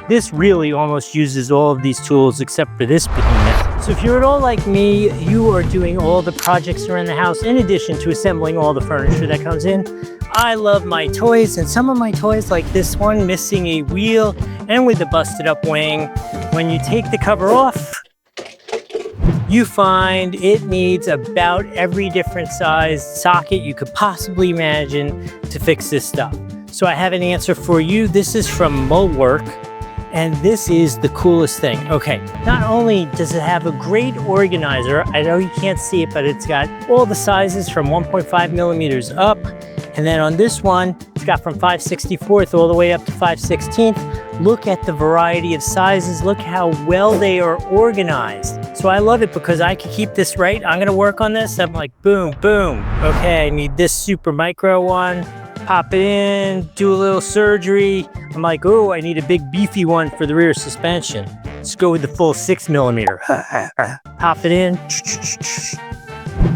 This really almost uses all of these tools except for this behemoth. So if you're at all like me, you are doing all the projects around the house in addition to assembling all the furniture that comes in. I love my toys, and some of my toys, like this one missing a wheel and with the busted up wing, when you take the cover off, you find it needs about every different size socket you could possibly imagine to fix this stuff. So I have an answer for you. This is from MulWark, and this is the coolest thing. Okay, not only does it have a great organizer, I know you can't see it, but it's got all the sizes from 1.5 millimeters up. And then on this one, it's got from 5/64 all the way up to 5/16. Look at the variety of sizes. Look how well they are organized. So I love it because I can keep this right. I'm gonna work on this. I'm like, boom, boom. Okay, I need this super micro one. Pop it in, do a little surgery. I'm like, oh, I need a big beefy one for the rear suspension. Let's go with the full 6 millimeter. Pop it in.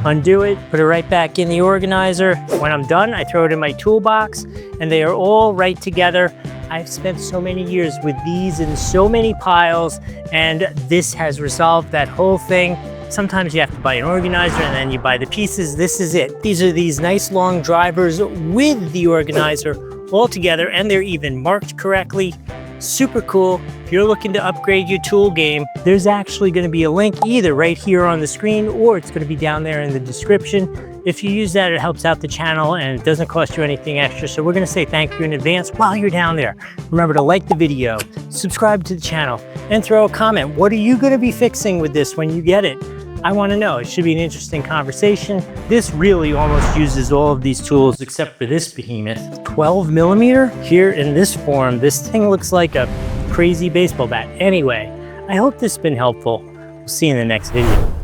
Undo it, put it right back in the organizer. When I'm done, I throw it in my toolbox, and they are all right together. I've spent so many years with these in so many piles, and this has resolved that whole thing. Sometimes you have to buy an organizer and then you buy the pieces. This is it. These are these nice long drivers with the organizer all together, and they're even marked correctly. Super cool. If you're looking to upgrade your tool game, there's actually going to be a link either right here on the screen, or it's going to be down there in the description. If you use that, it helps out the channel and it doesn't cost you anything extra. So we're going to say thank you in advance while you're down there. Remember to like the video, subscribe to the channel, and throw a comment. What are you going to be fixing with this when you get it? I want to know. It should be an interesting conversation. This really almost uses all of these tools except for this behemoth. 12 millimeter? Here in this form, this thing looks like a crazy baseball bat. Anyway, I hope this has been helpful. We'll see you in the next video.